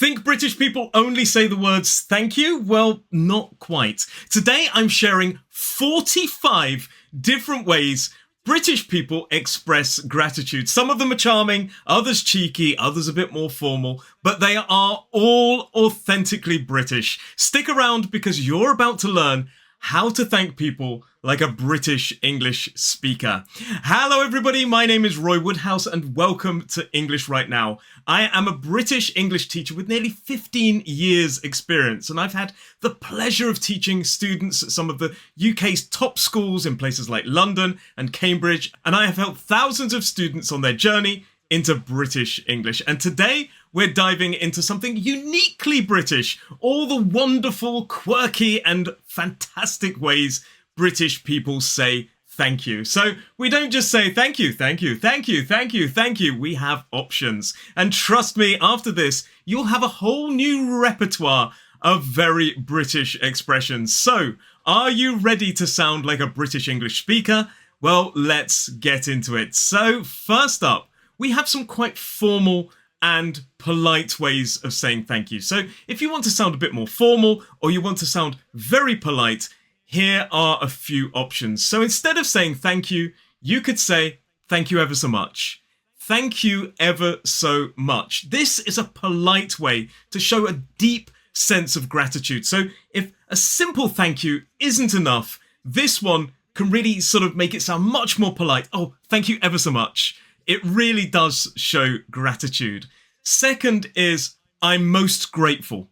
Think British people only say the words thank you? Well, not quite. Today I'm sharing 45 different ways British people express gratitude. Some of them are charming, others cheeky, others a bit more formal, but they are all authentically British. Stick around because you're about to learn how to thank people like a British English speaker. Hello everybody, my name is Roy Woodhouse and welcome to English Right Now. I am a British English teacher with nearly 15 years experience, and I've had the pleasure of teaching students at some of the UK's top schools in places like London and Cambridge, and I have helped thousands of students on their journey into British English. And today we're diving into something uniquely British, all the wonderful, quirky and fantastic ways British people say thank you. So we don't just say thank you, thank you, thank you, thank you, thank you. We have options. And trust me, after this, you'll have a whole new repertoire of very British expressions. So are you ready to sound like a British English speaker? Well, let's get into it. So first up, we have some quite formal and polite ways of saying thank you. So if you want to sound a bit more formal or you want to sound very polite, here are a few options. So instead of saying thank you, you could say thank you ever so much. Thank you ever so much. This is a polite way to show a deep sense of gratitude. So if a simple thank you isn't enough, this one can really sort of make it sound much more polite. Oh, thank you ever so much. It really does show gratitude. Second is, I'm most grateful.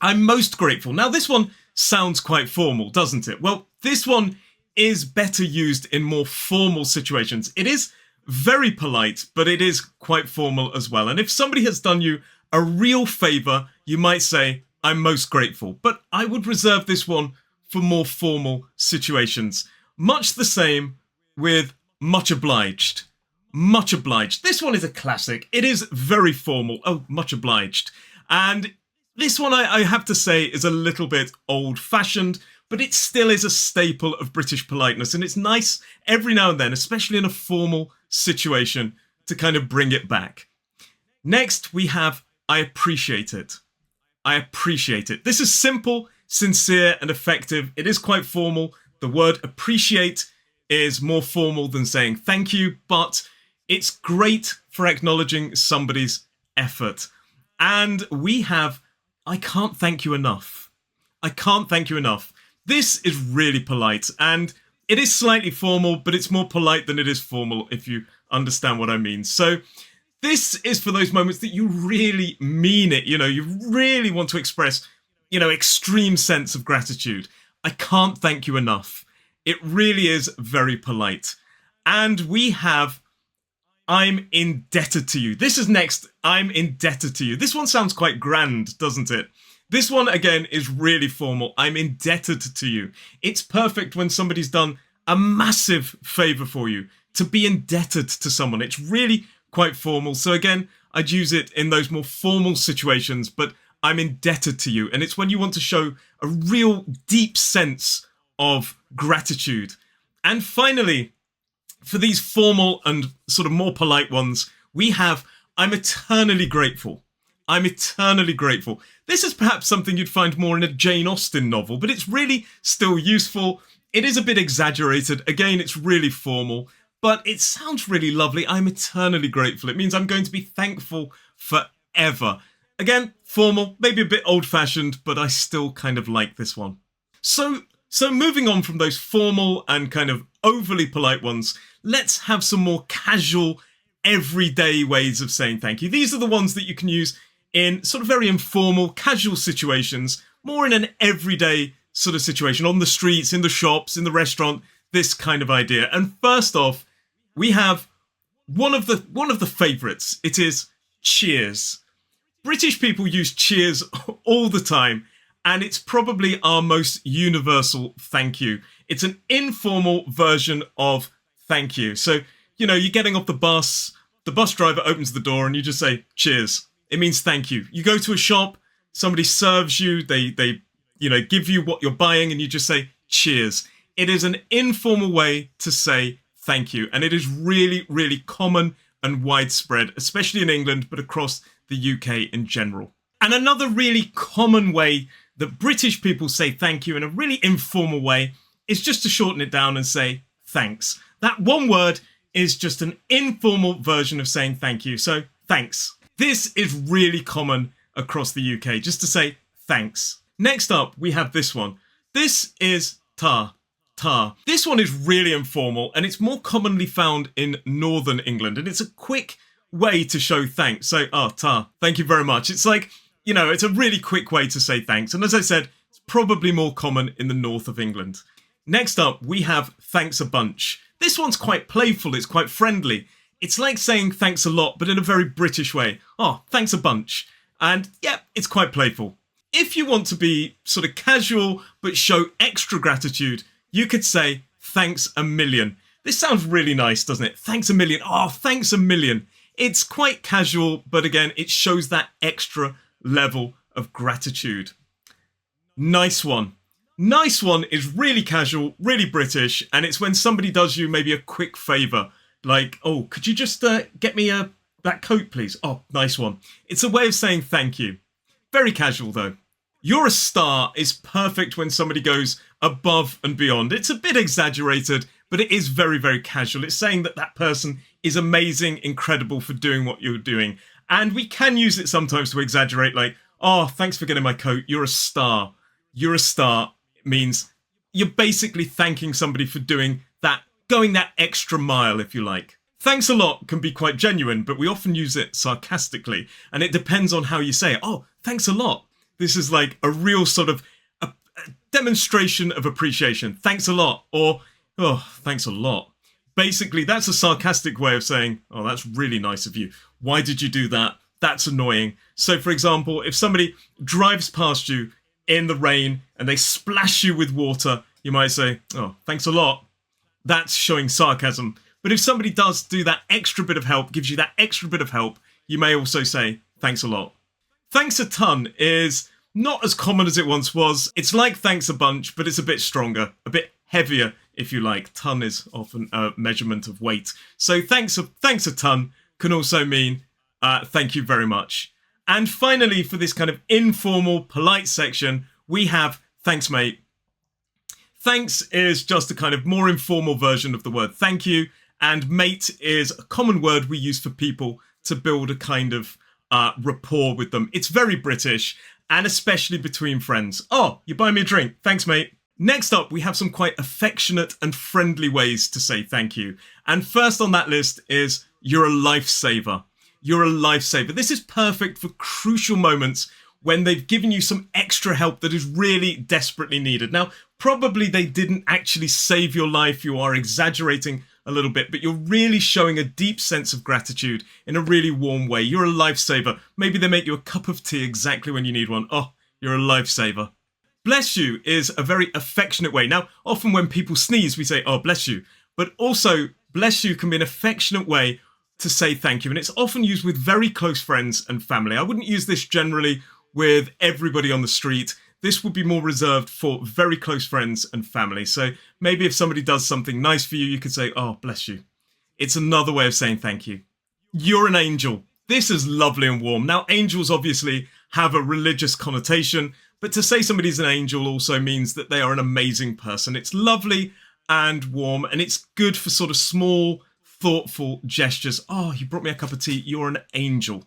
I'm most grateful. Now, this one sounds quite formal, doesn't it? Well, this one is better used in more formal situations. It is very polite, but it is quite formal as well. And if somebody has done you a real favour, you might say, I'm most grateful. But I would reserve this one for more formal situations. Much the same with much obliged. Much obliged. This one is a classic. It is very formal. Oh, much obliged. And this one, I have to say, is a little bit old-fashioned, but it still is a staple of British politeness. And it's nice every now and then, especially in a formal situation, to kind of bring it back. Next, we have I appreciate it. I appreciate it. This is simple, sincere, and effective. It is quite formal. The word appreciate is more formal than saying thank you, but it's great for acknowledging somebody's effort. And we have, I can't thank you enough. I can't thank you enough. This is really polite, and it is slightly formal, but it's more polite than it is formal, if you understand what I mean. So this is for those moments that you really mean it. You know, you really want to express, extreme sense of gratitude. I can't thank you enough. It really is very polite. And we have, I'm indebted to you. This is next. I'm indebted to you. This one sounds quite grand, doesn't it? This one, again, is really formal. I'm indebted to you. It's perfect when somebody's done a massive favour for you. To be indebted to someone, it's really quite formal. So again, I'd use it in those more formal situations, but I'm indebted to you. And it's when you want to show a real deep sense of gratitude. And finally, for these formal and sort of more polite ones, we have, I'm eternally grateful. I'm eternally grateful. This is perhaps something you'd find more in a Jane Austen novel, but it's really still useful. It is a bit exaggerated. Again, it's really formal, but it sounds really lovely. I'm eternally grateful. It means I'm going to be thankful forever. Again, formal, maybe a bit old-fashioned, but I still kind of like this one. So moving on from those formal and kind of overly polite ones, let's have some more casual, everyday ways of saying thank you. These are the ones that you can use in sort of very informal, casual situations, more in an everyday sort of situation, on the streets, in the shops, in the restaurant, this kind of idea. And first off, we have one of the favourites. It is cheers. British people use cheers all the time. And it's probably our most universal thank you. It's an informal version of thank you. So, you're getting off the bus driver opens the door and you just say, cheers. It means thank you. You go to a shop, somebody serves you, they give you what you're buying and you just say, cheers. It is an informal way to say thank you. And it is really, really common and widespread, especially in England, but across the UK in general. And another really common way that British people say thank you in a really informal way is just to shorten it down and say thanks. That one word is just an informal version of saying thank you. So thanks. This is really common across the UK, just to say thanks. Next up, we have this one. This is ta. Ta. This one is really informal and it's more commonly found in Northern England, and it's a quick way to show thanks. So, ta, thank you very much. It's like, you know, it's a really quick way to say thanks. And as I said, it's probably more common in the north of England. Next up, we have thanks a bunch. This one's quite playful, it's quite friendly. It's like saying thanks a lot, but in a very British way. Oh, thanks a bunch. And yeah, it's quite playful. If you want to be sort of casual, but show extra gratitude, you could say thanks a million. This sounds really nice, doesn't it? Thanks a million. Oh, thanks a million. It's quite casual, but again, it shows that extra level of gratitude. Nice one. Nice one is really casual, really British, and it's when somebody does you maybe a quick favour, like, oh, could you just get me that coat, please? Oh, nice one. It's a way of saying thank you. Very casual, though. You're a star is perfect when somebody goes above and beyond. It's a bit exaggerated, but it is very, very casual. It's saying that that person is amazing, incredible for doing what you're doing. And we can use it sometimes to exaggerate, like, oh, thanks for getting my coat. You're a star. You're a star. It means you're basically thanking somebody for doing that, going that extra mile, if you like. Thanks a lot can be quite genuine, but we often use it sarcastically. And it depends on how you say it. Oh, thanks a lot. This is like a real sort of a demonstration of appreciation. Thanks a lot. Or, oh, thanks a lot. Basically, that's a sarcastic way of saying, oh, that's really nice of you. Why did you do that? That's annoying. So, for example, if somebody drives past you in the rain and they splash you with water, you might say, oh, thanks a lot. That's showing sarcasm. But if somebody does do that extra bit of help, gives you that extra bit of help, you may also say, thanks a lot. Thanks a ton is not as common as it once was. It's like thanks a bunch, but it's a bit stronger, a bit heavier, if you like. Ton is often a measurement of weight. So thanks a ton can also mean thank you very much. And finally, for this kind of informal, polite section, we have thanks, mate. Thanks is just a kind of more informal version of the word thank you. And mate is a common word we use for people to build a kind of rapport with them. It's very British, and especially between friends. Oh, you buy me a drink. Thanks, mate. Next up, we have some quite affectionate and friendly ways to say thank you. And first on that list is you're a lifesaver. You're a lifesaver. This is perfect for crucial moments when they've given you some extra help that is really desperately needed. Now, probably they didn't actually save your life. You are exaggerating a little bit, but you're really showing a deep sense of gratitude in a really warm way. You're a lifesaver. Maybe they make you a cup of tea exactly when you need one. Oh, you're a lifesaver. Bless you is a very affectionate way. Now, often when people sneeze, we say, oh, bless you. But also, bless you can be an affectionate way to say thank you. And it's often used with very close friends and family. I wouldn't use this generally with everybody on the street. This would be more reserved for very close friends and family. So maybe if somebody does something nice for you, you could say, oh, bless you. It's another way of saying thank you. You're an angel. This is lovely and warm. Now, angels obviously have a religious connotation, but to say somebody's an angel also means that they are an amazing person. It's lovely and warm, and it's good for sort of small, thoughtful gestures. Oh, you brought me a cup of tea. You're an angel.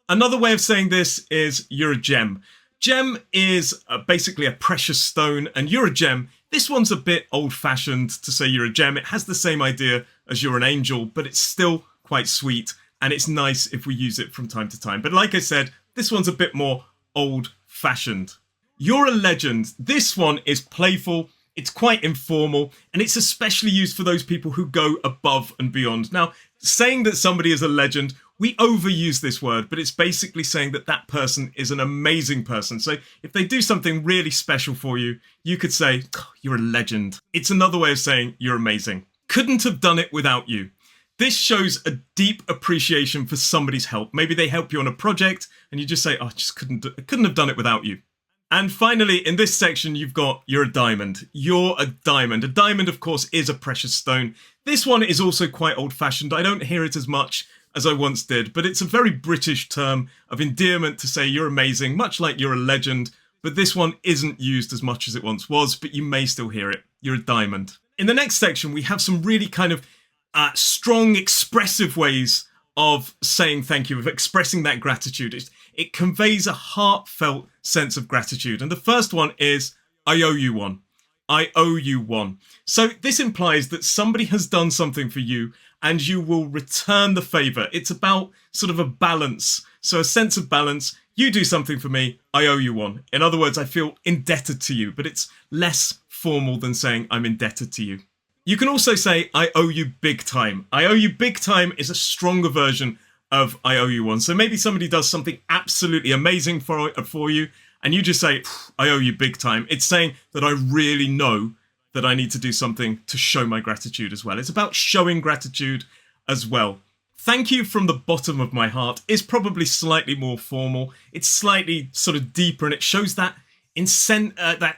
Another way of saying this is you're a gem. Gem is basically a precious stone, and you're a gem. This one's a bit old-fashioned to say you're a gem. It has the same idea as you're an angel, but it's still quite sweet, and it's nice if we use it from time to time. But like I said, this one's a bit more old-fashioned. You're a legend. This one is playful. It's quite informal, and it's especially used for those people who go above and beyond. Now, saying that somebody is a legend, we overuse this word, but it's basically saying that that person is an amazing person. So if they do something really special for you, you could say, oh, you're a legend. It's another way of saying you're amazing. Couldn't have done it without you. This shows a deep appreciation for somebody's help. Maybe they help you on a project and you just say, oh, I just couldn't have done it without you. And finally, in this section, you've got you're a diamond. You're a diamond. A diamond, of course, is a precious stone. This one is also quite old-fashioned. I don't hear it as much as I once did, but it's a very British term of endearment to say you're amazing, much like you're a legend, but this one isn't used as much as it once was, but you may still hear it. You're a diamond. In the next section, we have some really kind of strong, expressive ways of saying thank you, of expressing that gratitude. It conveys a heartfelt sense of gratitude. And the first one is, I owe you one. I owe you one. So this implies that somebody has done something for you and you will return the favor. It's about sort of a balance. So a sense of balance. You do something for me, I owe you one. In other words, I feel indebted to you, but it's less formal than saying I'm indebted to you. You can also say, I owe you big time. I owe you big time is a stronger version of I owe you one. So maybe somebody does something absolutely amazing for you, and you just say, I owe you big time. It's saying that I really know that I need to do something to show my gratitude as well. It's about showing gratitude as well. Thank you from the bottom of my heart is probably slightly more formal. It's slightly sort of deeper, and it shows that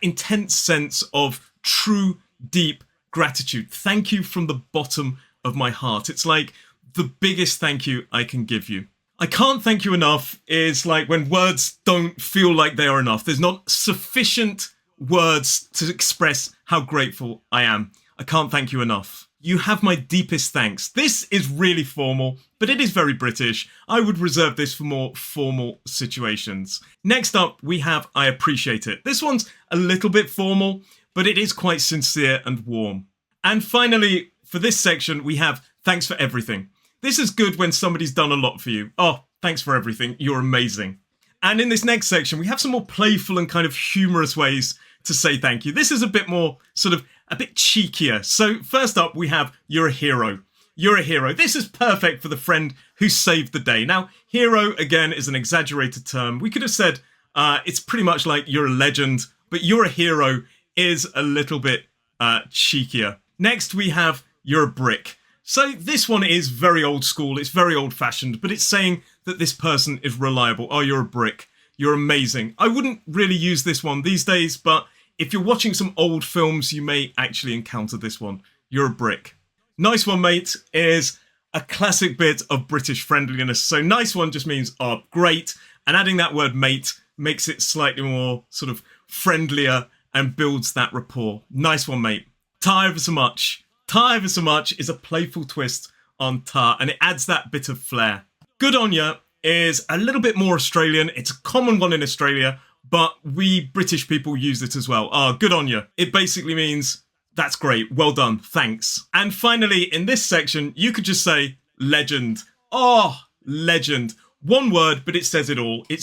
intense sense of true, deep gratitude. Thank you from the bottom of my heart. It's like the biggest thank you I can give you. I can't thank you enough is like when words don't feel like they are enough. There's not sufficient words to express how grateful I am. I can't thank you enough. You have my deepest thanks. This is really formal, but it is very British. I would reserve this for more formal situations. Next up, we have I appreciate it. This one's a little bit formal, but it is quite sincere and warm. And finally, for this section, we have thanks for everything. This is good when somebody's done a lot for you. Oh, thanks for everything. You're amazing. And in this next section, we have some more playful and kind of humorous ways to say thank you. This is a bit more sort of a bit cheekier. So first up, we have you're a hero. You're a hero. This is perfect for the friend who saved the day. Now, hero, again, is an exaggerated term. We could have said it's pretty much like you're a legend, but you're a hero is a little bit cheekier. Next, we have you're a brick. So this one is very old school. It's very old fashioned, but it's saying that this person is reliable. Oh, you're a brick. You're amazing. I wouldn't really use this one these days, but if you're watching some old films, you may actually encounter this one. You're a brick. Nice one, mate, is a classic bit of British friendliness. So nice one just means, oh, great. And adding that word mate makes it slightly more sort of friendlier and builds that rapport. Nice one, mate. Ta ever so much. Ta ever so much is a playful twist on ta, and it adds that bit of flair. Good on ya is a little bit more Australian. It's a common one in Australia, but we British people use it as well. Ah, good on ya. It basically means, that's great, well done, thanks. And finally, in this section, you could just say legend. Oh, legend. One word, but it says it all. It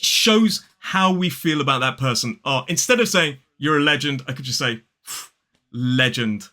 shows how we feel about that person. Oh, instead of saying you're a legend, I could just say legend.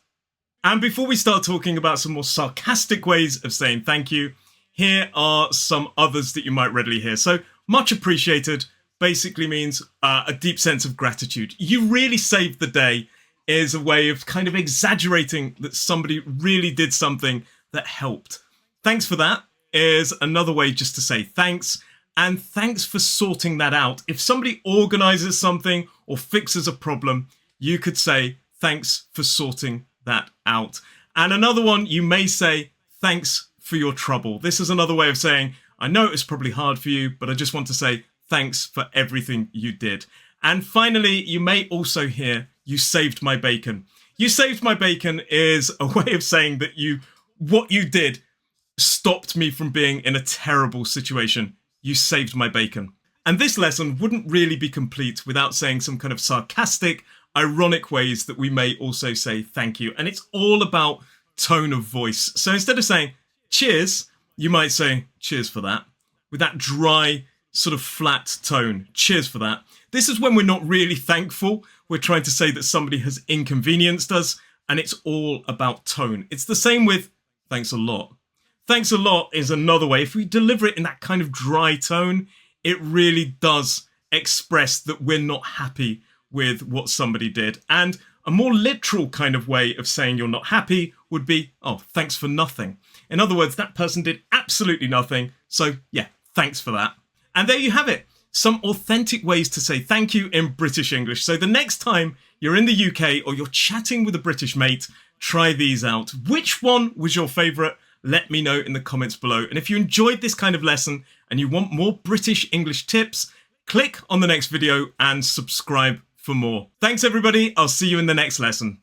And before we start talking about some more sarcastic ways of saying thank you, here are some others that you might readily hear. So, much appreciated basically means a deep sense of gratitude. You really saved the day is a way of kind of exaggerating that somebody really did something that helped. Thanks for that is another way just to say thanks. And thanks for sorting that out. If somebody organizes something or fixes a problem, you could say thanks for sorting that out. And another one, you may say thanks for your trouble. This is another way of saying, I know it was probably hard for you, but I just want to say thanks for everything you did. And finally, you may also hear, you saved my bacon. You saved my bacon is a way of saying that what you did stopped me from being in a terrible situation. You saved my bacon. And this lesson wouldn't really be complete without saying some kind of sarcastic, ironic ways that we may also say thank you. And it's all about tone of voice. So instead of saying cheers, you might say cheers for that, with that dry, sort of flat tone. Cheers for that. This is when we're not really thankful. We're trying to say that somebody has inconvenienced us, and it's all about tone. It's the same with thanks a lot. Thanks a lot is another way. If we deliver it in that kind of dry tone, it really does express that we're not happy with what somebody did. And a more literal kind of way of saying you're not happy would be, oh, thanks for nothing. In other words, that person did absolutely nothing. So yeah, thanks for that. And there you have it. Some authentic ways to say thank you in British English. So the next time you're in the UK or you're chatting with a British mate, try these out. Which one was your favourite? let me know in the comments below. And if you enjoyed this kind of lesson and you want more British English tips, click on the next video and subscribe for more. Thanks everybody, I'll see you in the next lesson.